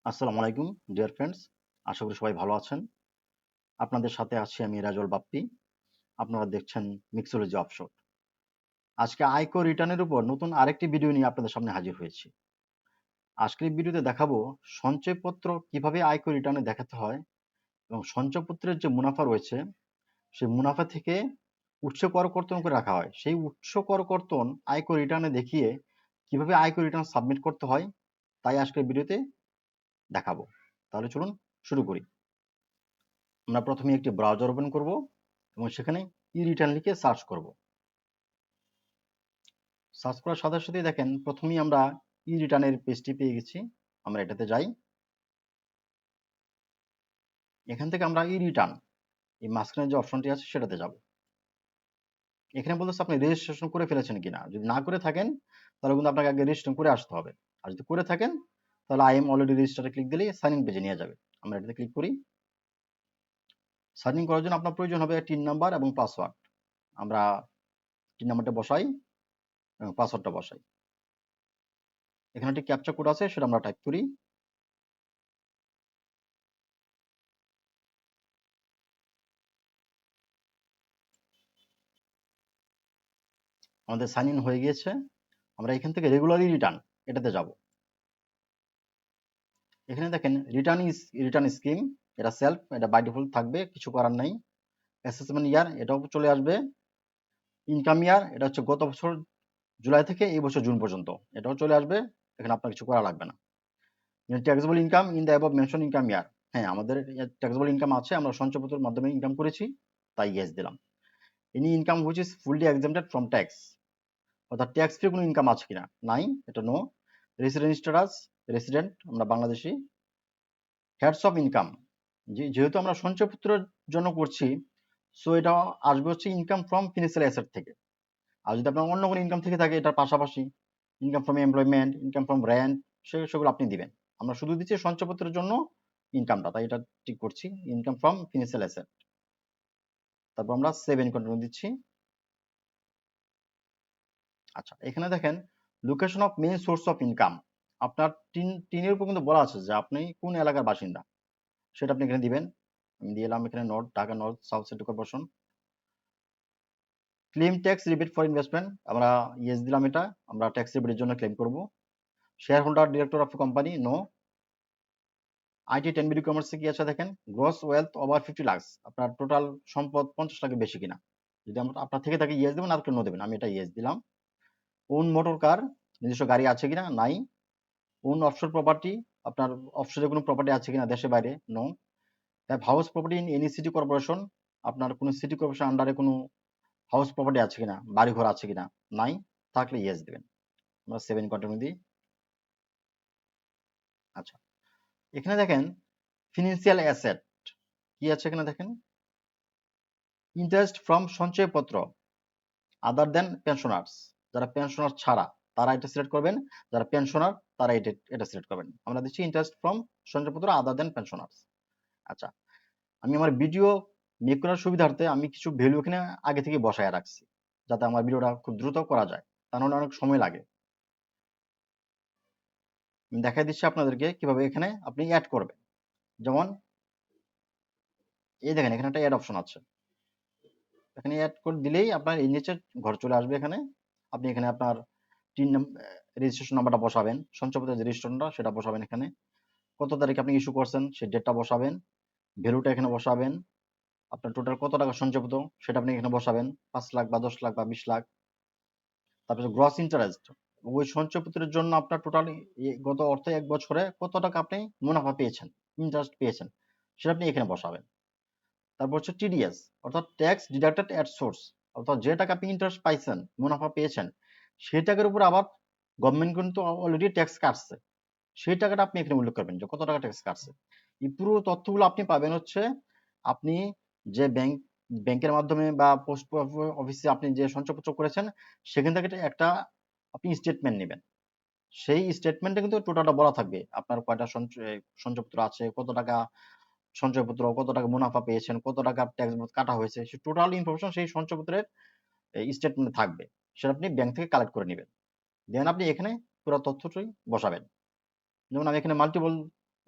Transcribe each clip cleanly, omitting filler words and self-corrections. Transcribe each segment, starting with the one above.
আসসালামু আলাইকুম dear friends, আশা করি সবাই ভালো আছেন। আপনাদের সাথে আছি আমি রাজল বাপ্পি। আপনারা দেখছেন মিক্সোলজি অফশোর। আজকে আয়কর রিটার্নের উপর নতুন আরেকটি ভিডিও নিয়ে আপনাদের সামনে হাজির হয়েছি। আজকের এই ভিডিওতে দেখাবো সঞ্চয়পত্র কিভাবে আয়কর রিটার্নে দেখাতে হয় এবং সঞ্চয়পত্রের যে মুনাফা রয়েছে সেই মুনাফা থেকে উৎস কর কর্তন করে রাখা হয়। সেই উৎস কর কর্তন আয়কর রিটার্নে দেখিয়ে কিভাবে আয়কর রিটার্ন সাবমিট করতে হয় তাই আজকের ভিডিওতে দেখাবো। তাহলে চলুন শুরু করি। আমরা প্রথমে একটি ব্রাউজার ওপেন করব এবং সেখানে ই-রিটার্ন লিখে সার্চ করব। সার্চ করার সাথে সাথেই দেখেন প্রথমেই আমরা ই-রিটার্নের পেজটি পেয়ে গেছি। আমরা এটাতে যাই। এখান থেকে আমরা ই-রিটার্ন এই মাঝখানে যে অপশনটি আছে সেটাতে যাব। এখানে বলতেছে আপনি রেজিস্ট্রেশন করে ফেলেছেন কিনা। যদি না করে থাকেন তাহলে কিন্তু আপনাকে আগে রেজিস্ট্রেশন করে আসতে হবে। আর যদি করে থাকেন তাহলে আই এম অলরেডি রেজিস্টারে ক্লিক দিলেই সাইন ইন পেজে নিয়ে যাবে। আমরা এটাতে ক্লিক করি। সাইন ইন করার জন্য আপনার প্রয়োজন হবে টিন নাম্বার এবং পাসওয়ার্ড। আমরা টিন নাম্বারটা বসাই এবং পাসওয়ার্ডটা বসাই। এখানে একটি ক্যাপচা কোড আছে সেটা আমরা টাইপ করি। আমাদের সাইন ইন হয়ে গিয়েছে। আমরা এখান থেকে রেগুলারলি রিটার্ন এটাতে যাব। এখানে দেখেন রিটার্ন স্কিম, এটা সেলফ, এটা বাই ডিফল্ট থাকবে, কিছু করার নাই। অ্যাসেসমেন্ট ইয়ার এটাও চলে আসবে। ইনকাম ইয়ার এটা হচ্ছে গত বছর জুলাই থেকে এই বছর জুন পর্যন্ত, এটাও চলে আসবে। এখানে আপনার কিছু করা লাগবে না। Taxable income in the above mention income ইয়ার, হ্যাঁ আমাদের ট্যাক্সেবল ইনকাম আছে, আমরা সঞ্চয়পত্রের মাধ্যমে ইনকাম করেছি তাই ইয়েস দিলাম। Any income which is fully এক্সাম্পটেড from tax, অর্থাৎ ট্যাক্স ফ্রি কোনো ইনকাম আছে কিনা, নাই, এটা নো। রেসিডেন্ট স্ট্যাটাস রেসিডেন্ট, আমরা বাংলাদেশি। হেডস অফ ইনকাম, যেহেতু আমরা সঞ্চয়পত্রের জন্য করছি সো এটা আসবে হচ্ছে ইনকাম ফ্রম ফিনান্সিয়াল অ্যাসেট থেকে। আর যদি আপনার অন্য কোনো ইনকাম থেকে থাকে এটার পাশাপাশি income from employment, income from rent, সেগুলো আপনি দিবেন। আমরা শুধু দিচ্ছি সঞ্চয়পত্রের জন্য ইনকামটা, তাই এটা ঠিক করছি ইনকাম ফ্রম ফিনান্সিয়াল অ্যাসেট। তারপর আমরা সেভ এন্ড কন্টিনিউ দিচ্ছি। আচ্ছা, এখানে দেখেন location of main source of income, আপনার টিনের উপর কিন্তু বলা আছে যে আপনি কোন এলাকার বাসিন্দা, সেটা আপনি এখানে দিবেন। আমি দিয়ে এলাম এখানে north, Dhaka north south city corporation. Claim tax rebate for investment, আমরা ইয়েস দিলাম, এটা আমরা ট্যাক্স রিবেটের জন্য ক্লেম করব। Shareholder director of company, no. IT 10 BD কমার্সে কি আছে দেখেন, গ্রস ওয়েলথ ওভার 50 লাখ, আপনার টোটাল সম্পদ 50 লাখের বেশি কিনা। যদি আপনার থেকে থাকে ইয়েস দেবেন, আর কেউ নো দেবেন, আমি এটা ইয়েস দিলাম। ওন মোটর কার, নিজস্ব গাড়ি আছে কিনা, নাই। ওন অফশোর প্রপার্টি, আপনার অফশোরে কোনো প্রপার্টি আছে কিনা দেশে বাইরে, no. Have house property in any city corporation, আপনার কোনো সিটি কর্পোরেশন আন্ডারে কোনো হাউস প্রপার্টি আছে কিনা, বাড়ি ঘর আছে কিনা, নাই। থাকলে ইয়েস দেবেন। আমরা 7 কন্টিনিউ দিই। আচ্ছা, এখানে দেখেন ফিনান্সিয়াল অ্যাসেট কি আছে, এখানে দেখেন ইন্টারেস্ট ফ্রম সঞ্চয়পত্র আদার দেন পেনশনার্স, যারা পেনশনার ছাড়া তারা এটা সিলেক্ট করবেন, যারা পেনশনার তারা এটা সিলেক্ট করবেন। আমরা দিচ্ছি ইন্টারেস্ট ফ্রম সঞ্চয়পত্র আদার দেন পেনশনার্স। আচ্ছা, আমি আমার ভিডিও মেক করার সুবিধার্থে আমি কিছু ভ্যালু এখানে আগে থেকে বসায় রাখছি যাতে আমার ভিডিওটা খুব দ্রুত করা যায়, তা নাহলে অনেক সময় লাগে। আমি দেখাই দিচ্ছি আপনাদেরকে কিভাবে এখানে আপনি অ্যাড করবেন। যেমন এই দেখেন এখানে একটা অ্যাড অপশন আছে, এখানে অ্যাড করে দিলেই আপনার এই নিচে ঘর চলে আসবে। এখানে আপনি এখানে আপনার টিন রেজিস্ট্রেশন নাম্বারটা বসাবেন, সঞ্চয়পত্রের যে রেজিস্ট্রেশনটা সেটা বসাবেন, এখানে কত তারিখে আপনি ইস্যু করছেন সেই ডেটটা বসাবেন, ভ্যালুটা এখানে বসাবেন, আপনার টোটাল কত টাকা সঞ্চয়পত্র সেটা আপনি এখানে বসাবেন, 5 লাখ বা 10 লাখ বা 20 লাখ। তারপরে গ্রস ইন্টারেস্ট, ওই সঞ্চয়পত্রের জন্য আপনার টোটাল গত অর্থ এক বছরে কত টাকা আপনি মুনাফা পেয়েছেন, ইন্টারেস্ট পেয়েছেন, সেটা আপনি এখানে বসাবেন। তারপর হচ্ছে টিডিএস, অর্থাৎ ট্যাক্স ডিডাক্টেড এট সোর্স, অর্থাৎ যে টাকা আপনি ইন্টারেস্ট পাইছেন, মুনাফা পেয়েছেন, সেই টাকার উপর আবার গভর্নমেন্ট কিন্তু অলরেডি ট্যাক্স কাটছে, সেই টাকাটা আপনি এখানে উল্লেখ করবেন যে কত টাকা ট্যাক্স কাটছে। এই পুরো তথ্যগুলো আপনি পাবেন হচ্ছে আপনি যে ব্যাংকের মাধ্যমে বা পোস্ট অফিসে আপনি যে সঞ্চয়পত্র করেছেন সেখান থেকে একটা আপনি স্টেটমেন্ট নেবেন। সেই স্টেটমেন্টে কিন্তু টোটালটা বলা থাকবে আপনার কয়টা সঞ্চয়পত্র আছে, কত টাকা সঞ্চয়পত্র, কত টাকা মুনাফা পেয়েছেন, কত টাকা ট্যাক্স কাটা হয়েছে, সেই টোটাল ইনফরমেশন সেই সঞ্চয়পত্রের স্টেটমেন্টে থাকবে। সেটা আপনি ব্যাংক থেকে কালেক্ট করে নেবেন, দেন আপনি এখানে পুরো তথ্যটাই বসাবেন। যেমন আমি এখানে মাল্টিপল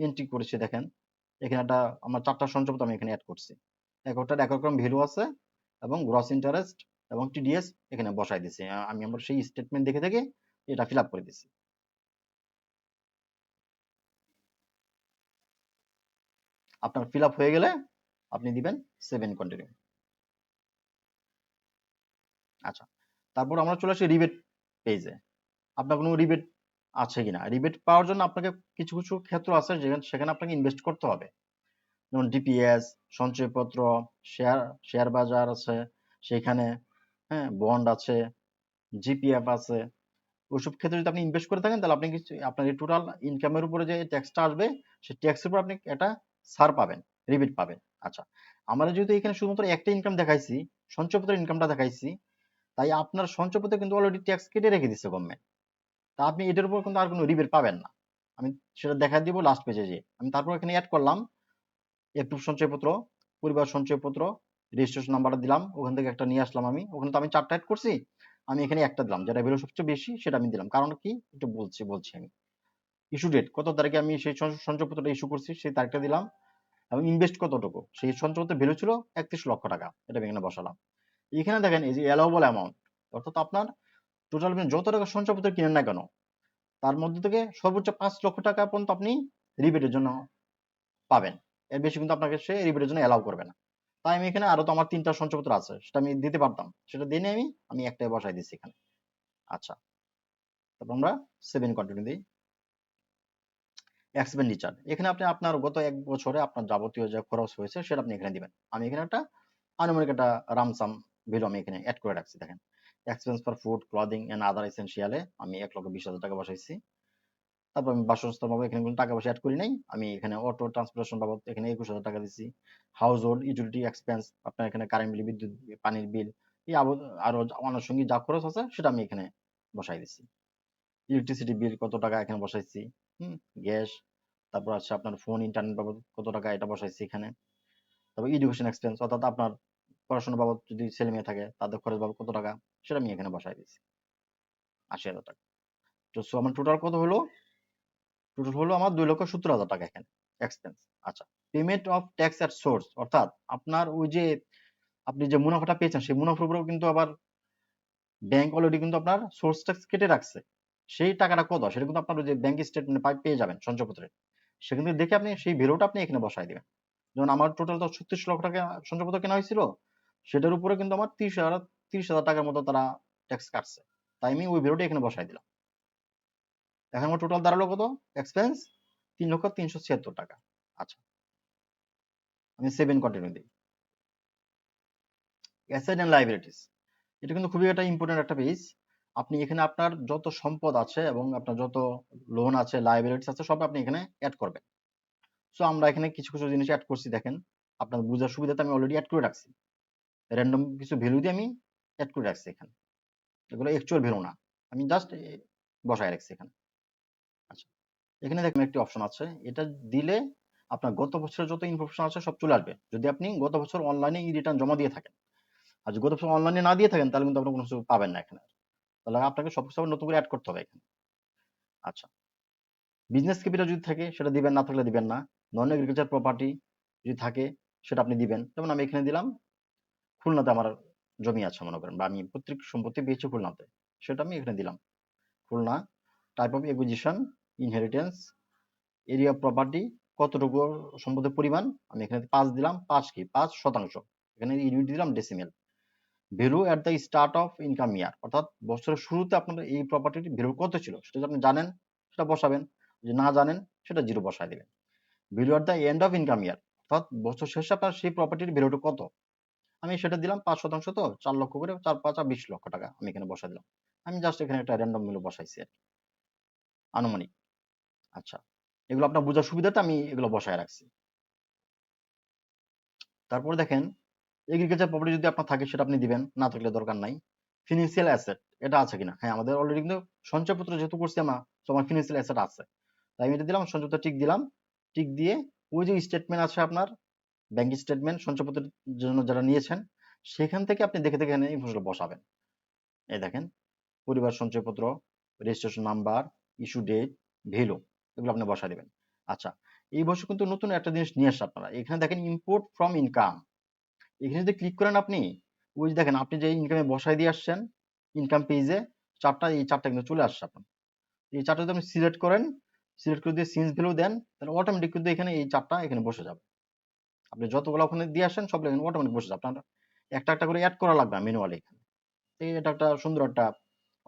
এন্ট্রি করেছি দেখেন, এখানে একটা আমার 4টা সঞ্চয়পত্র আমি এখানে অ্যাড করছি। একটার এক রকম ভ্যালু আছে এবং গ্রস ইন্টারেস্ট এবং টিডিএস এখানে বসাই দিছি। আমি আমার সেই স্টেটমেন্ট দেখে দেখে এটা ফিল আপ করে দিছি। আপনার ফিল আপ হয়ে গেলে আপনি দিবেন সেভ এন্ড কন্টিনিউ। আচ্ছা, তারপর আমরা চলে আসি রিবেট পেজে। আপনার কোনো রিবেট আছে কিনা। রিবেট পাওয়ার জন্য আপনাকে কিছু কিছু ক্ষেত্র আছে সেখানে আপনাকে ইনভেস্ট করতে হবে। যেমন ডিপিএস, সঞ্চয়পত্র, শেয়ার শেয়ার বাজার আছে সেখানে, হ্যাঁ, বন্ড আছে, জিপিএফ আছে। ওইসব ক্ষেত্রে যদি আপনি ইনভেস্ট করে থাকেন তাহলে আপনি কিছু আপনার এই টোটাল ইনকামের উপরে যে ট্যাক্সটা আসবে সেই ট্যাক্সের উপর আপনি একটা ছাড় পাবেন, রিবিট পাবেন। আচ্ছা, আমরা যেহেতু এখানে শুধুমাত্র একটা ইনকাম দেখাইছি, সঞ্চয়পত্রের ইনকামটা দেখাইছি, তাই আপনার সঞ্চয়পত্রে কিন্তু অলরেডি ট্যাক্স কেটে রেখে দিচ্ছে গভর্নমেন্ট। তা আপনি এটার উপর কিন্তু আর কোনো রিবেট পাবেন না। আমি সেটা দেখা দিব লাস্ট পেজে যেয়ে। আমি তারপর এখানে অ্যাড করলাম এপ্রুভ সঞ্চয়পত্র, পরিবার সঞ্চয়পত্র, রেজিস্ট্রেশন নাম্বারটা দিলাম, ওখান থেকে একটা নিয়ে আসলাম আমি। ওখানে তো আমি 4টা অ্যাড করছি, আমি এখানে একটা দিলাম, যেটা ভ্যালু সবচেয়ে বেশি সেটা আমি দিলাম। কারণ কি একটু বলছি আমি। ইস্যু ডেট কত তারিখে আমি সেই সঞ্চয়পত্রটা ইস্যু করছি সেই তারিখটা দিলাম, এবং ইনভেস্ট কতটুকু, সেই সঞ্চয়পত্রের ভ্যালু ছিল 31 লক্ষ টাকা, এটা আমি এখানে বসালাম। এখানে দেখেন এই যে অ্যালাউবল অ্যামাউন্ট, অর্থাৎ আপনার টোটাল যত টাকা সঞ্চয়পত্র কিনেন না কেন তার মধ্যে থেকে সর্বোচ্চ 5 লক্ষ টাকা পর্যন্ত আপনি রিবেটের জন্য পাবেন। এর বেশি কিন্তু আপনাকে সে রিবেটের জন্য অ্যালাউ করবে না। তাই আমি এখানে আরো তো আমার 3টা সঞ্চয়পত্র আছে, সেটা আমি দিতে পারতাম, সেটা দিয়ে নিয়ে আমি একটাই বসাই দিচ্ছি এখানে। আচ্ছা, তারপর আমরা 7 কন্টিনিউ দিই। এক্সপেন্ডিচার, এখানে আপনি আপনার গত 1 বছরে আপনার যাবতীয় যে খরচ হয়েছে সেটা আপনি এখানে দিবেন। আমি এখানে একটা আনুমানিক একটা রামসাম ভ্যালু আমি এখানে অ্যাড করে রাখছি দেখেন। Expense for food, clothing and other এসেনশিয়ালে আমি 1,20,000 টাকা বসাইছি। তারপর আমি বাসস্থান বাবদ এখানে কোনো টাকা পয়সা অ্যাড করি নাই। আমি এখানে অটো ট্রান্সপোর্টেশন বাবদ এখানে 21,000 টাকা দিচ্ছি। হাউস হোল্ড ইউটিলিটি এক্সপেন্স, আপনার এখানে কারেন্ট বিল, বিদ্যুৎ, পানির বিল, এই আরো আনুষঙ্গিক যা খরচ আছে সেটা আমি এখানে বসাই দিচ্ছি। ইলেকট্রিসিটি বিল কত টাকা এখানে বসাইছি, গ্যাস, তারপর আছে আপনার ফোন ইন্টারনেট বাবদ কত টাকা এটা বসাইছি এখানে। তারপর এডুকেশন এক্সপেন্স, অর্থাৎ আপনার পড়াশোনা বাবদ যদি ছেলে মেয়ে থাকে তাদের খরচ বাবদ কত টাকা সেটা আমি এখানে বসাই দিচ্ছি 80,000 টাকা। তো সো আমার টোটাল কত হলো, টোটাল হলো আমার 2,70,000 টাকা এখানে এক্সপেন্স। আচ্ছা, payment of tax at source, অর্থাৎ আপনার ওই যে আপনি যে মুনাফাটা পেয়েছেন সেই মুনাফার উপরেও কিন্তু আবার ব্যাংক অলরেডি কিন্তু আপনার সোর্স ট্যাক্স কেটে রাখছে। সেই টাকাটা কত সেটা কিন্তু আপনার ওই যে ব্যাংক স্টেটমেন্ট পেয়ে যাবেন সঞ্চয়পত্রে, সেখান থেকে দেখে আপনি সেই ভ্যালুটা আপনি এখানে বসাই দিবেন। যেমন আমার টোটাল তো 36 লক্ষ টাকা সঞ্চয়পত্র কেনা হয়েছিল, সেটার উপরে কিন্তু আমার 30,000 টাকার মতো তারা ট্যাক্স কাটছে, তাই আমি ওই ভ্যালুটা এখানে বসাই দিলাম। এখন আমার টোটাল দাঁড়ালো কত, এক্সপেন্স 3,376,000 টাকা। আচ্ছা, আমি 7 কন্টিনিউ দিই। অ্যাসেট এন্ড লাইবিলিটিস, এটা কিন্তু খুবই একটা ইম্পর্টেন্ট একটা পেজ। আপনি এখানে আপনার যত সম্পদ আছে এবং আপনার যত লোন আছে, লাইবিলিটিস আছে, সব আপনি এখানে অ্যাড করবেন। সো আমরা এখানে কিছু কিছু জিনিস অ্যাড করছি দেখেন, আপনার বোঝার সুবিধাতে আমি অলরেডি অ্যাড করে রাখছি। র্যান্ডম কিছু ভ্যালু দিয়ে আমি অ্যাড করে রাখছি এখানে, এগুলো অ্যাকচুয়াল ভ্যালু না, আমি জাস্ট বসায় রাখছি এখানে। আচ্ছা, এখানে দেখুন একটি অপশন আছে, এটা দিলে আপনার গত বছরের যত ইনফরমেশন আছে সব চলে আসবে, যদি আপনি গত বছর অনলাইনে ই রিটার্ন জমা দিয়ে থাকেন। আর যদি গত বছর অনলাইনে না দিয়ে থাকেন তাহলে কিন্তু আপনি কোনো কিছু পাবেন না এখানে, তাহলে আপনাকে সবকিছু আবার নতুন করে অ্যাড করতে হবে এখানে। আচ্ছা, বিজনেস ক্যাপিটাল যদি থাকে সেটা দিবেন, না থাকলে দিবেন না। নন এগ্রিকালচার প্রপার্টি যদি থাকে সেটা আপনি দিবেন। যেমন আমি এখানে দিলাম খুলনাতে আমার জমি আছে মনে করেন, বা আমি পৈতৃক সম্পত্তি পেয়েছি খুলনাতে, সেটা আমি এখানে দিলাম Khulna. Type of acquisition, inheritance, area of property, কতটুকু সম্পদের পরিমাণ, আমি এখানে 5 দিলাম, 5%, এখানে ইউনিট দিলাম decimal. Value at the start of income year, অর্থাৎ বছরের শুরুতে আপনার এই প্রপার্টির ভ্যালু কত ছিল সেটা যদি আপনি জানেন সেটা বসাবেন, যদি না জানেন সেটা 0 বসায় দিবেন। Value at the end of income year, অর্থাৎ বছর শেষে আপনার সেই প্রপার্টির ভ্যালুটা কত, আমি সেটা দিলাম 5%, তো 4 লক্ষ করে, 4 5 20 লক্ষ টাকা আমি এখানে বসাই দিলাম। আমি জাস্ট এখানে একটা র্যান্ডম ভ্যালু বসাইছি আর কি, আনুমানিক। আচ্ছা, এগুলো আপনার বোঝার সুবিধাতে আমি এগুলো বসায় রাখছি। তারপরে দেখেন এগ্রিকালচার প্রপার্টি যদি আপনার থাকে সেটা আপনি দিবেন, না থাকলে দরকার নাই। ফিনান্সিয়াল অ্যাসেট এটা আছে কিনা, হ্যাঁ আমাদের অলরেডি কিন্তু সঞ্চয়পত্র যেহেতু করছি আমরা, তো আমার ফিনান্সিয়াল অ্যাসেট আছে, তাই আমি এটা দিলাম, সঞ্চয়পত্র টিক দিলাম। টিক দিয়ে ওই যে স্টেটমেন্ট আছে আপনার ব্যাংক স্টেটমেন্ট সঞ্চয়পত্রের জন্য যারা নিয়েছেন, সেখান থেকে আপনি দেখে দেখে এখানে ইনফরমেশন বসাবেন। এই দেখেন পরিবার সঞ্চয়পত্র, registration number, issue date, value, এগুলো আপনি বসায় দিবেন। আচ্ছা, এই বছর কিন্তু নতুন একটা জিনিস নিয়ে আসছে আপনারা। এখানে দেখেন ইম্পোর্ট ফ্রম ইনকাম। এখানে যদি ক্লিক করেন আপনি, ওই যে দেখেন আপনি যে ইনকামে বসায় দিয়ে আসছেন ইনকাম পেজে এই চারটা কিন্তু চলে আসছে আপনার। এই চারটা যদি আপনি সিলেক্ট করেন, সিলেক্ট করে দিয়ে সিন্স ভ্যালু দেন, তাহলে অটোমেটিক কিন্তু এখানে এই চারটা এখানে বসে যাবে। আপনি যতগুলো ওখানে দিয়ে আসেন সবগুলো এখানে অটোমেটিক বসে যাবে। আপনার একটা একটা করে অ্যাড করা লাগবে ম্যানুয়ালি এখানে। এটা একটা সুন্দর একটা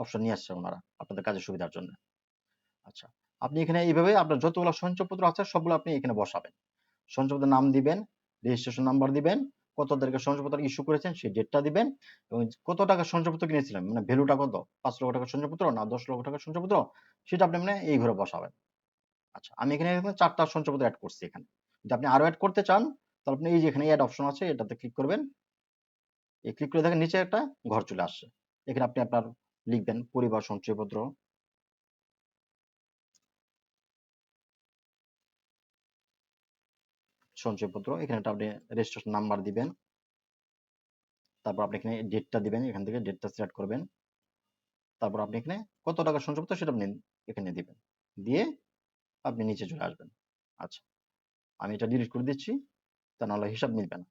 অপশন নিয়ে আসছে ওনারা আপনাদের কাজের সুবিধার জন্য। আচ্ছা, আপনি এখানে এইভাবে আপনার যতগুলো সঞ্চয়পত্র আছে সবগুলো আপনি এখানে বসাবেন। সঞ্চয়পত্রের নাম দিবেন, রেজিস্ট্রেশন নাম্বার দিবেন, কত তারিখে সঞ্চয়পত্র ইস্যু করেছেন সেই ডেটটা দিবেন এবং কত টাকার সঞ্চয়পত্র কিনেছিলেন, মানে ভ্যালুটা কত, 5 লক্ষ টাকার সঞ্চয়পত্র না 10 লক্ষ টাকার সঞ্চয়পত্র, সেটা আপনি মানে এই ঘরে বসাবেন। আচ্ছা, আমি এখানে 4টা সঞ্চয়পত্র এড করছি এখানে। যদি আপনি আরো এড করতে চান তাহলে আপনি এই যে এখানে এড অপশন আছে এটাতে ক্লিক করবেন। এই ক্লিক করে দেখেন নিচে একটা ঘর চলে আসছে। এখানে আপনি আপনার লিখবেন পরিবার সঞ্চয়পত্র, এখানে একটা আপনি রেজিস্ট্রেশন নাম্বার দিবেন। তারপর আপনি এখানে ডেটটা দিবেন, এখান থেকে ডেটটা সিলেক্ট করবেন। তারপর আপনি এখানে কত টাকা সঞ্চয়পত্র সেটা আপনি এখানে দিবেন। দিয়ে আপনি নিচে চলে আসবেন। আচ্ছা, আমি এটা ডিলিট করে দিচ্ছি, তা নাহলে হিসাব মিলবে না।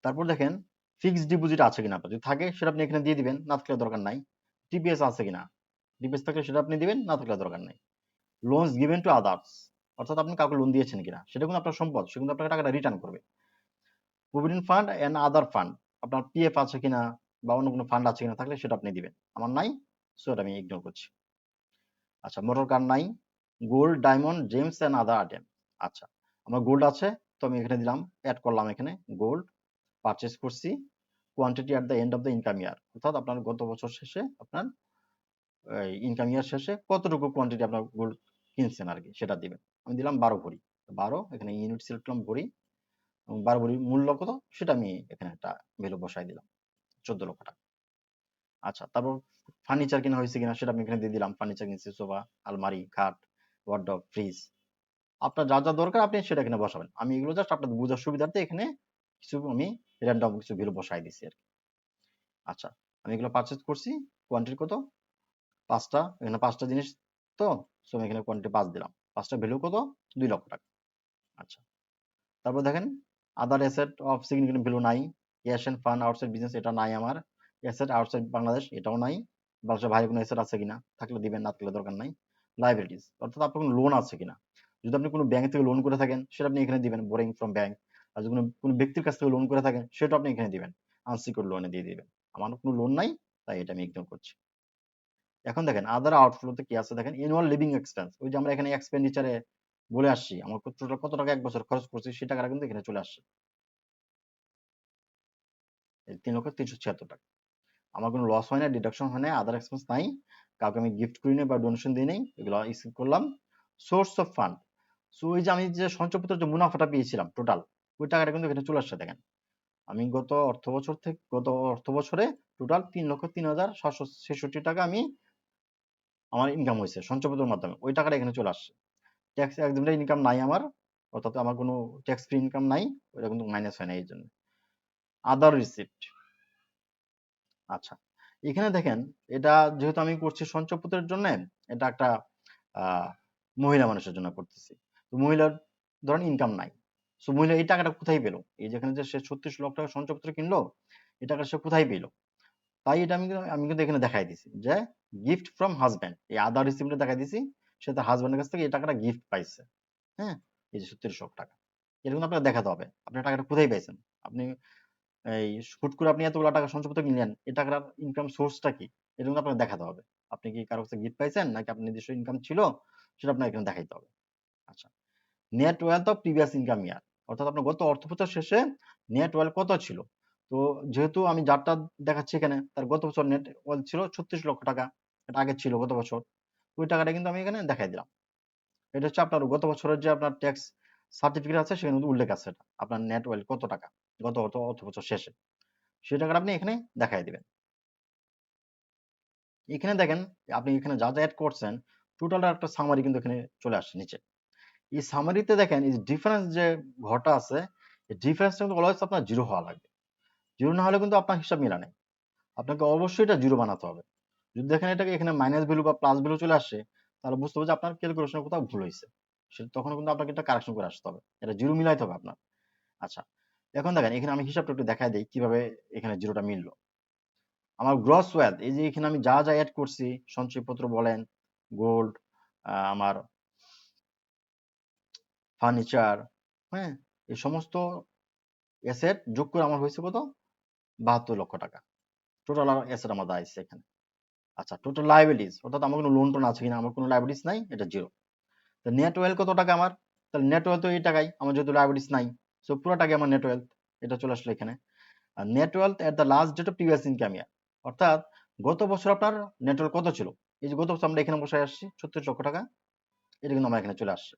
তারপর দেখেন ফিক্সড ডিপোজিট আছে কিনা, আপনার যদি থাকে সেটা আপনি এখানে দিয়ে দিবেন, না থাকলে দরকার নাই। টিপিএস আছে কিনা, টিপিএস থাকলে সেটা আপনি দিবেন, না থাকলে দরকার নাই। লোনস গিভেন টু আদার্স, অর্থাৎ আপনি কাউকে লোন দিয়েছেন কিনা, সেটা কিন্তু আপনার সম্পদ, সে কিন্তু আপনাকে টাকাটা রিটার্ন করবে। Provident fund and other fund, আপনার পিএফ আছে কিনা বা অন্য কোনো ফান্ড আছে কিনা, থাকলে সেটা আপনি দিবেন। আমার নাই, সো এটা আমি ইগনোর করছি। আচ্ছা, মোটর কার নাই। Gold, diamond, gems and other item. আচ্ছা, আমার গোল্ড আছে, তো আমি এখানে দিলাম, অ্যাড করলাম এখানে গোল্ড, পারচেজ করছি। Quantity at the end of the income year, অর্থাৎ আপনার গত বছর শেষে আপনার ইনকাম ইয়ার শেষে কতটুকু কোয়ান্টিটি আপনার গোল্ড কিনছেন আর কি, সেটা দিবেন। আমি দিলাম 12 ভরি। 12, এখানে ইউনিট সিলেক্ট করলাম ভরি, এবং 12 ভরির মূল্য কত সেটা আমি এখানে একটা ভ্যালু বসাই দিলাম, 14 লক্ষ টাকা। আচ্ছা, তারপর ফার্নিচার কেনা হয়েছে কিনা সেটা আমি এখানে দিয়ে দিলাম। ফার্নিচার কিনছি, সোফা, আলমারি, খাট, ওয়ার্ডরোব, ফ্রিজ। আপনার যা যা দরকার আপনি সেটা এখানে বসাবেন। আমি এগুলো জাস্ট আপনাদের বোঝার সুবিধার্থে এখানে কিছু আমি র্যান্ডম কিছু ভ্যালু বসাই দিছি আর কি। আচ্ছা, আমি এগুলো পারচেজ করছি। কোয়ান্টিটি কত, 5টা, এখানে 5টা জিনিস, তো সো আমি এখানে কোয়ান্টিটি 5 দিলাম। 5টা ভ্যালু কত, 2 লক্ষ টাকা। আচ্ছা, তারপর দেখেন other asset of significant value নাই। Cash and fund outside business, এটা নাই আমার। অ্যাসেট আউটসাইড বাংলাদেশ, এটাও নাই। বাংলাদেশের বাইরে কোনো অ্যাসেট আছে কিনা, থাকলে দিবেন, না থাকলে দরকার নাই। লায়াবিলিটিস, অর্থাৎ আপনার কোনো লোন আছে কিনা। যদি আপনি কোনো ব্যাংক থেকে লোন করে থাকেন সেটা আপনি এখানে দিবেন, বোরিং ফ্রম ব্যাংক। আর যদি কোনো ব্যক্তির কাছ থেকে লোন করে থাকেন সেটা আপনি এখানে দিবেন, আনসিকিউরড লোনে দিয়ে দিবেন। আমার কোনো লোন নাই, তাই এটা আমি ইগনোর করছি। এখন দেখেন আদার আউটফ্লোতে কি আছে, দেখেন অ্যানুয়াল লিভিং এক্সপেন্স, ওই যে আমরা এখানে এক্সপেন্ডিচারে বলে আসছি আমার টোটাল কত টাকা এক বছর খরচ করছি, সেই টাকাটা কিন্তু এখানে চলে আসছে, 3,376,000 টাকা। আমার কোনো লস হয় না, ডিডাকশন হয় না, আদার এক্সপেন্স নাই, কাউকে আমি গিফট করি নাই বা ডোনেশন দিই নাই, এগুলো স্কিপ করলাম। সোর্স অফ ফান্ড, সো ওই যে আমি যে সঞ্চয়পত্রের যে মুনাফাটা পেয়েছিলাম টোটাল, ওই টাকাটা কিন্তু এখানে চলে আসছে। দেখেন আমি গত অর্থ বছরে টোটাল 3,03,766 টাকা আমি আমার ইনকাম হয়েছে সঞ্চয়পত্রের মাধ্যমে, ওই টাকাটা এখানে চলে আসছে। ট্যাক্স একদমই ইনকাম নাই আমার, অর্থাৎ আমার কোনো ট্যাক্স ফ্রি ইনকাম নাই, ওটা কিন্তু মাইনাস হয় না এই জন্য। আদার রিসিপ্ট, আচ্ছা, এখানে দেখেন এটা যেহেতু আমি করছি সঞ্চয়পত্রের জন্য, এটা একটা আহ, মহিলা মানুষের জন্য করতেছি। তো মহিলার ধরেন ইনকাম নাই, সো মহিলা এই টাকাটা কোথায় পেলো, এই যেখানে যে সে 36 লক্ষ টাকা সঞ্চয়পত্র কিনলো, এই টাকা সে কোথায় পেলো, তাই এটা আমি কিন্তু এখানে দেখাই দিছি যে গিফট ফ্রম হাজব্যান্ড, এই আদার রিসিপ্টে দেখাই দিছি, সে তার হাজব্যান্ডের কাছ থেকে এই টাকাটা গিফট পাইছে। হ্যাঁ, এই যে 36 লক্ষ টাকা, এটা কিন্তু আপনাকে দেখাতে হবে আপনি টাকাটা কোথায় পাইছেন। আপনি এই হুট করে আপনি এতগুলো টাকা সঞ্চয়পত্র কিনলেন, এই টাকার ইনকাম সোর্সটা কি, এটা কিন্তু আপনাকে দেখাতে হবে। আপনি কি কারো কাছে গিফট পাইছেন নাকি আপনার নিজস্ব ইনকাম ছিল, সেটা আপনাকে এখানে দেখাইতে হবে। আচ্ছা, net wealth of previous income year, অর্থাৎ আপনার গত অর্থ বছর শেষে নেট ওয়েলথ কত ছিল। তো যেহেতু আমি যারটা দেখাচ্ছি এখানে তার গত বছর নেট ওয়েলথ ছিল 36 লক্ষ টাকা, এটা আগে ছিল গত বছর, ওই টাকাটা কিন্তু আমি এখানে দেখাই দিলাম। এটা হচ্ছে আপনার গত বছরের যে আপনার ট্যাক্স সার্টিফিকেট আছে সেখানে কিন্তু উল্লেখ আছে, এটা আপনার নেট ওয়েলথ কত টাকা গত অর্থ বছর শেষে, সেই টাকাটা আপনি এখানে দেখাই দিবেন। এখানে দেখেন আপনি এখানে যা যা অ্যাড করছেন টোটালটা একটা সামারি কিন্তু এখানে চলে আসছে নিচে। এই সামারিতে দেখেন এই যে ডিফারেন্স যে ঘরটা আছে, এই ডিফারেন্সটা কিন্তু অলওয়েজ আপনার জিরো হওয়া লাগবে। জিরো না হলে কিন্তু আপনার হিসাব মিলা নেই, আপনাকে অবশ্যই এটা জিরো বানাতে হবে। যদি দেখেন এটাকে এখানে মাইনাস ভ্যালু বা প্লাস ভ্যালু চলে আসে, তাহলে বুঝতে হবে যে আপনার ক্যালকুলেশনে কোথাও ভুল হয়েছে। তখন কিন্তু আপনাকে এটা কারেকশন করে আসতে হবে, এটা জিরো মিলাইতে হবে আপনার। আচ্ছা, এখন দেখেন এখানে আমি হিসাবটা একটু দেখাই দিই কিভাবে এখানে জিরোটা মিললো। আমার গ্রস ওয়েলথ, এই যে এখানে আমি যা যা অ্যাড করছি, সঞ্চয়পত্র বলেন, গোল্ড, আমার ফার্নিচার, হ্যাঁ, এই সমস্ত অ্যাসেট যোগ করে আমার হয়েছে কত, 72 লক্ষ টাকা টোটাল অ্যাসেট আমার দাঁড়াইছে এখানে। আচ্ছা, টোটাল লাইবিলিটিস, অর্থাৎ আমার কোনো লোন টোন আছে কিনা, আমার কোনো লাইবিলিটিস নাই, এটা জিরো। তো নেট ওয়েলথ কত টাকা আমার, তাহলে নেট ওয়েলথ তো এই টাকাই, আমার যেহেতু লাইবিলিটিস নাই, সো পুরো টাকা আমার নেট ওয়েলথ, এটা চলে আসলো এখানে। আর net wealth at the last date of previous income year, অর্থাৎ গত বছর আপনার নেট ওয়েলথ কত ছিল, এই যে গত বছর আমরা এখানে বসে আসছি 36 লক্ষ টাকা, এটা কিন্তু আমার এখানে চলে আসছে।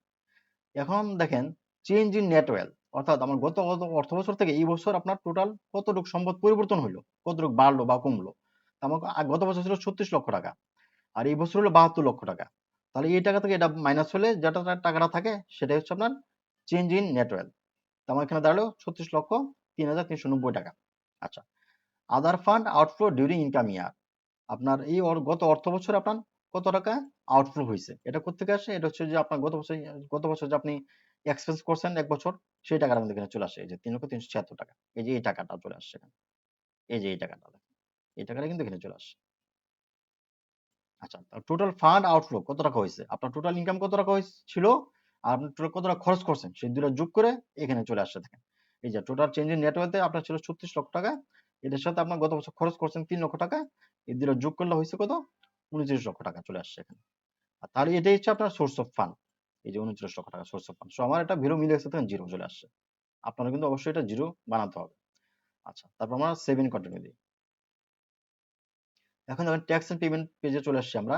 এখন দেখেন চেঞ্জ ইন নেট ওয়েলথ, অর্থাৎ আমার গত গত অর্থ বছর থেকে এই বছর আপনার টোটাল কতটুকু সম্পদ পরিবর্তন হইলো, কতটুকু বাড়লো বা কমলো। আমার গত বছর ছিল 36 লক্ষ টাকা, আর এই বছর হলো 72 লক্ষ টাকা। তাহলে এই টাকা থেকে এটা মাইনাস হলে যেটা টাকাটা থাকে সেটাই হচ্ছে আপনার চেঞ্জ ইন নেট ওয়েলথ। তো আমার এখানে দাঁড়ালো 36,03,390 টাকা। আচ্ছা, আদার ফান্ড আউটফ্লো ডিউরিং ইনকাম ইয়ার, আপনার এই গত অর্থ বছরে আপনার কত টাকা আউটফ্লো হয়েছে, এটা কোত্থেকে আসে, এটা হচ্ছে যে আপনার গত বছর যে আপনি এক্সপেন্স করছেন এক বছর, সেই টাকাটা আমাদের এখানে চলে আসে, এই যে 3,376 টাকা, এই যে এই টাকাটা চলে আসছে এখানে, এই যে এই টাকাটা দেখেন, এই টাকাটা কিন্তু এখানে চলে আসছে। আচ্ছা, টোটাল ফান্ড আউটফ্লো কত টাকা হয়েছে, আপনার টোটাল ইনকাম কত টাকা ছিল, আর আপনি টোটাল কত টাকা খরচ করছেন, সেই দুটো যোগ করে এখানে চলে আসছে দেখেন। এই যে টোটাল চেঞ্জ ইন নেট ওয়েলথে আপনার ছিল 36 লক্ষ টাকা, এটার সাথে আপনার গত বছর খরচ করছেন 3 লক্ষ টাকা, এই দুটো যোগ করলে হয়েছে কত, 29 লক্ষ টাকা চলে আসছে এখানে। আর তাহলে এটাই হচ্ছে আপনার সোর্স অফ ফান্ড, এই যে 29 লক্ষ টাকা সোর্স অফ ফান্ড। সো আমার এটা ভ্যালু মিলে গেছে, তখন জিরো চলে আসছে। আপনারা কিন্তু অবশ্যই এটা জিরো বানাতে হবে। আচ্ছা, তারপর আমরা সেভিং কন্টিনিউ দিই। এখন দেখেন ট্যাক্স এন্ড পেমেন্ট পেজে চলে আসছি আমরা।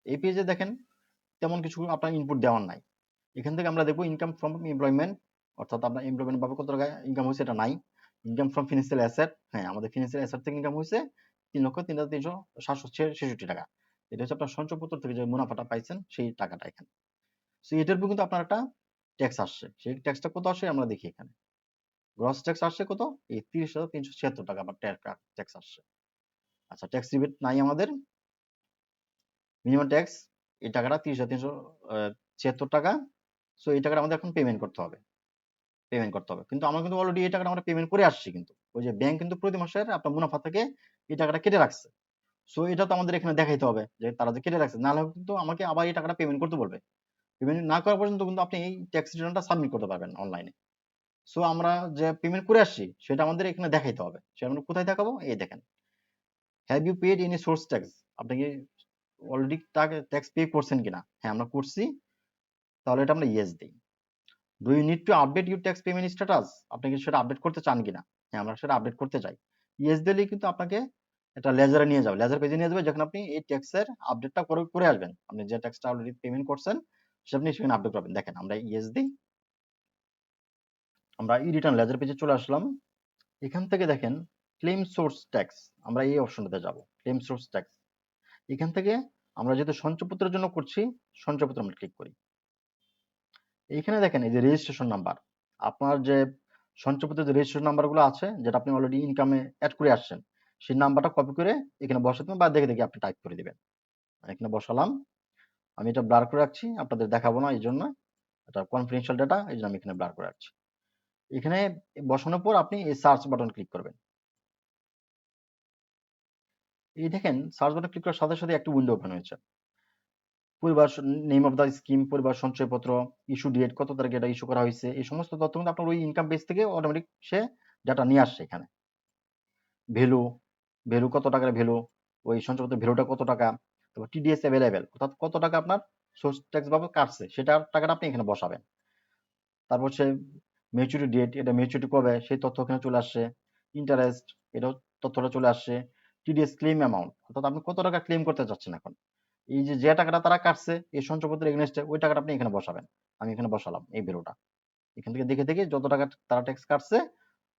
এই পেজে দেখেন তেমন কিছু আপনার ইনপুট দেওয়ার নাই। এখান থেকে আমরা দেখবো ইনকাম ফ্রম এমপ্লয়মেন্ট, অর্থাৎ আপনার এমপ্লয়মেন্ট ভাবে কত টাকা ইনকাম হয়েছে, এটা নাই। ইনকাম ফ্রম ফিনান্সিয়াল অ্যাসেট, হ্যাঁ আমাদের ফিনান্সিয়াল অ্যাসেট থেকে ইনকাম হয়েছে 3,03,766 টাকা। এটা হচ্ছে আপনার সঞ্চয়পত্র থেকে যে মুনাফাটা পাইছেন সেই টাকাটা এখানে। সো এটার উপর কিন্তু আপনার একটা ট্যাক্স আসছে, সেই ট্যাক্সটা কত আসে আমরা দেখি এখানে। গ্রস ট্যাক্স আসছে কত, এই 30,376 টাকা আমার ট্যাক্স আসছে। আচ্ছা, ট্যাক্স রিবেট নাই আমাদের, মিনিমাম ট্যাক্স এই টাকাটা 30,376 টাকা। সো এই টাকাটা আমাদের এখন পেমেন্ট করতে হবে, কিন্তু আমরা কিন্তু অলরেডি এই টাকাটা আমরা পেমেন্ট করে আসছি, কিন্তু ওই যে ব্যাংক কিন্তু প্রতি মাসের আপনার মুনাফা থেকে এই টাকাটা কেটে রাখছে। সো এটা তো আমাদের এখানে দেখাইতে হবে যে তারা যে কেটে রাখছে, নাহলে কিন্তু আমাকে আবার এই টাকাটা পেমেন্ট করতে বলবে। পেমেন্ট না করা পর্যন্ত কিন্তু আপনি এই ট্যাক্স রিটার্নটা সাবমিট করতে পারবেন অনলাইনে। সো আমরা যে পেমেন্ট করে আসছি সেটা আমাদের এখানে দেখাইতে হবে, সেটা আমরা কোথায় দেখাবো, এই দেখেন, have you paid any source tax, আপনি কি অলরেডি ট্যাক্স পে করছেন কিনা, হ্যাঁ আমরা করছি, তাহলে এটা আমরা ইয়েস দিই। Do you need to update your tax payment status, আপনি কি সেটা আপডেট করতে চান কিনা, হ্যাঁ আমরা সেটা আপডেট করতে চাই। ইয়েস দিলেই কিন্তু আপনাকে এটা লেজারে নিয়ে যাবে, লেজার পেজে নিয়ে যাবে, যখন আপনি এই ট্যাক্সের আপডেটটা করে করে আসবেন, আপনি যে ট্যাক্সটা অলরেডি পেমেন্ট করছেন সেটা আপনি সেখানে আপডেট পাবেন। দেখেন আমরা ইয়েস দিই, আমরা ই রিটার্ন লেজার পেজে চলে আসলাম। এখান থেকে দেখেন ক্লেম সোর্স ট্যাক্স, আমরা এই অপশনটাতে যাব, ক্লেম সোর্স ট্যাক্স। এখান থেকে আমরা যেহেতু সঞ্চয়পত্রের জন্য করছি, সঞ্চয়পত্র আমরা ক্লিক করি। এইখানে দেখেন এই যে রেজিস্ট্রেশন নাম্বার, আপনার যে সঞ্চয়পত্রের যে রেজিস্ট্রেশন নাম্বারগুলো আছে যেটা আপনি অলরেডি ইনকামে অ্যাড করে আসছেন, সেই নাম্বারটা কপি করে এখানে বসাতে হবে বা দেখে দেখে আপনি টাইপ করে দিবেন। এখানে বসালাম, আমি এটা ব্লার করে রাখছি, আপনাদের দেখাবো না এই জন্য, এটা কনফিডেন্সিয়াল ডাটা, এই জন্য আমি এখানে ব্লার করে রাখছি। এখানে বসানোর পর আপনি এই সার্চ বাটন ক্লিক করবেন। এই দেখেন সার্চ বাটন ক্লিক করার সাথে সাথে একটা উইন্ডো ওপেন হয়েছে। পরিবার নেম অফ দ্য স্কিম, পরিবার সঞ্চয়পত্র, ইস্যু ডেট, কত তারিখে এটা ইস্যু করা হয়েছে, এই সমস্ত তথ্য কিন্তু আপনার ওই ইনকাম পেজ থেকে অটোমেটিক সে ডাটা নিয়ে আসছে এখানে। ভ্যালু, ভ্যালু কত টাকার ভ্যালু, ওই সঞ্চয়পত্রের ভ্যালুটা কত টাকা, তারপর টিডিএস অ্যাভেলেবেল, অর্থাৎ কত টাকা আপনার সোর্স ট্যাক্স ভাবে কাটছে সেটার টাকাটা আপনি এখানে বসাবেন। তারপর হচ্ছে ম্যাচুরিটি ডেট, এটা ম্যাচুরিটি কবে সেই তথ্য এখানে চলে আসছে। ইন্টারেস্ট, এটাও তথ্যটা চলে আসছে। টিডিএস ক্লেম অ্যামাউন্ট, অর্থাৎ আপনি কত টাকা ক্লেম করতে চাচ্ছেন এখন, এই যে যে টাকাটা তারা কাটছে এই সঞ্চয়পত্রের এগেনস্টে, ওই টাকাটা আপনি এখানে বসাবেন। আমি এখানে বসালাম এই ভ্যালুটা, এখান থেকে দেখে দেখে যত টাকা তারা ট্যাক্স কাটছে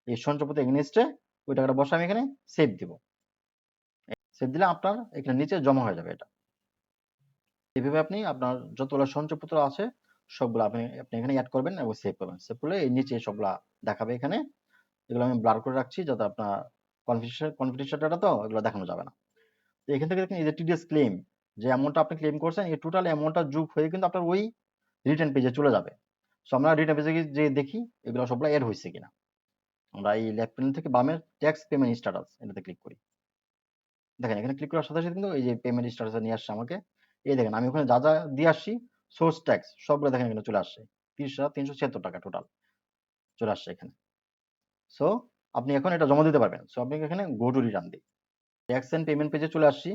এই সঞ্চয়পত্রের এগেনস্টে ওই টাকাটা বসে আমি এখানে সেভ দিব। সেভ দিলে আপনার এখানে নিচে জমা হয়ে যাবে এটা। এভাবে আপনি আপনার যতগুলো সঞ্চয়পত্র আছে সবগুলো আপনি আপনি এখানে অ্যাড করবেন এবং সেভ করবেন। সেভ করলে এই নিচে সবগুলা দেখাবে এখানে। এগুলো আমি ব্লার করে রাখছি যাতে আপনার কনফিডেন্সিয়াল ডাটা তো এগুলো দেখানো যাবে না। তো এখান থেকে দেখেন এই যে টিডিএস ক্লেম, যে অ্যামাউন্টটা আপনি ক্লেম করছেন এই টোটাল অ্যামাউন্টটা যোগ হয়ে কিন্তু আপনার ওই রিটার্ন পেজে চলে যাবে। সো আমরা রিটার্ন পেজে যে দেখি এগুলো সবগুলো এড হয়েছে কিনা। আমরা এই লেফট প্যানেল থেকে বামে ট্যাক্স পেমেন্ট স্ট্যাটাস এটাতে ক্লিক করি। দেখেন এখানে ক্লিক করার সাথে সাথে কিন্তু এই যে পেমেন্ট স্ট্যাটাসে নিয়ে আসছে আমাকে। এই দেখেন আমি ওখানে যা যা দিয়ে আসছি সোর্স ট্যাক্স সবগুলো দেখেন এখানে চলে আসছে, ৩০,৩৭৬ টাকা টোটাল চলে আসছে এখানে। সো আপনি এখন এটা জমা দিতে পারবেন। সো আপনি এখানে গো টু রিটার্ন দিই, ট্যাক্স এন্ড পেমেন্ট পেজে চলে আসছি।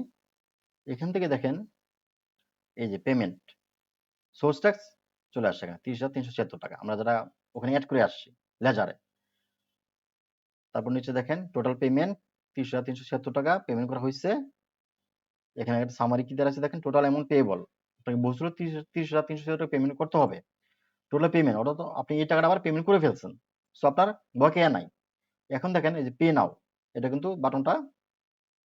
এখান থেকে দেখেন এই যে পেমেন্ট সোর্স ট্যাক্স চলে আসছে এখানে ৩০,৩৭৬ টাকা আমরা যেটা ওখানে অ্যাড করে আসছি লেজারে। তারপর নিচে দেখেন টোটাল পেমেন্ট ৩০,৩৭৬ টাকা পেমেন্ট করা হয়েছে। এখানে একটা সামারি কি দেওয়া আছে দেখেন টোটাল অ্যামাউন্ট পেয়েবল। আপনাকে বলছিল ৩০,৩৭৬ টাকা পেমেন্ট করতে হবে। টোটাল পেমেন্ট ওটা তো আপনি এই টাকাটা আবার পেমেন্ট করে ফেলছেন। সো আপনার বকেয়া নাই। এখন দেখেন এই যে পে নাও এটা কিন্তু বাটনটা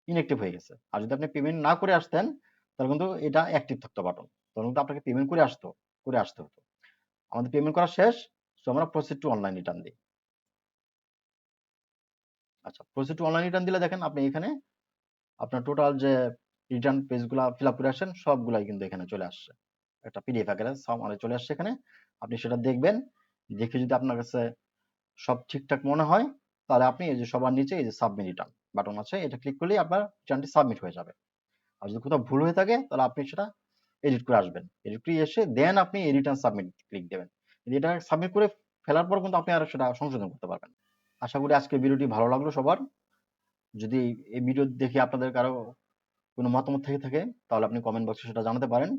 ইনঅ্যাক্টিভ হয়ে গেছে। আর যদি আপনি পেমেন্ট না করে আসতেন তাহলে কিন্তু এটা অ্যাক্টিভ থাকতো বাটন। তখন কিন্তু আপনাকে পেমেন্ট করে আসতে হতো। আমাদের পেমেন্ট করা শেষ। সো আমরা প্রসিড টু অনলাইন রিটার্ন দিই। আচ্ছা প্রসিড টু অনলাইন রিটার্ন দিলে দেখেন আপনি এখানে আপনার টোটাল যে রিটার্ন পেজগুলা ফিল আপ করে আসেন সবগুলাই কিন্তু এখানে চলে আসছে। একটা পিডিএফ আকারে সামারি চলে আসছে এখানে। আপনি সেটা দেখবেন। দেখে যদি আপনার কাছে সব ঠিকঠাক মনে হয় তাহলে আপনি এই যে সবার নিচে এই যে সাবমিট রিটার্ন বাটন আছে এটা ক্লিক করলেই আপনার রিটার্নটি সাবমিট হয়ে যাবে। আর যদি কোথাও ভুল হয়ে থাকে তাহলে আপনি সেটা এডিট করে আসবেন। এডিট করে এসে দেন আপনি এই রিটার্ন সাবমিট ক্লিক দেবেন। এটা সাবমিট করে ফেলার পর কিন্তু আপনি আর সেটা সংশোধন করতে পারবেন। আশা করি আজকের ভিডিওটি ভালো লাগলো সবার। যদি এই ভিডিও দেখে আপনাদের কারো কোনো মতামত থেকে থাকে তাহলে আপনি কমেন্ট বক্সে সেটা জানাতে পারেন।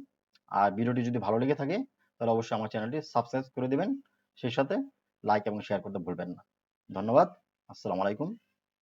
আর ভিডিওটি যদি ভালো লেগে থাকে তাহলে অবশ্যই আমার চ্যানেলটি সাবস্ক্রাইব করে দিবেন। সেই সাথে লাইক এবং শেয়ার করতে ভুলবেন না। ধন্যবাদ। আসসালামু আলাইকুম।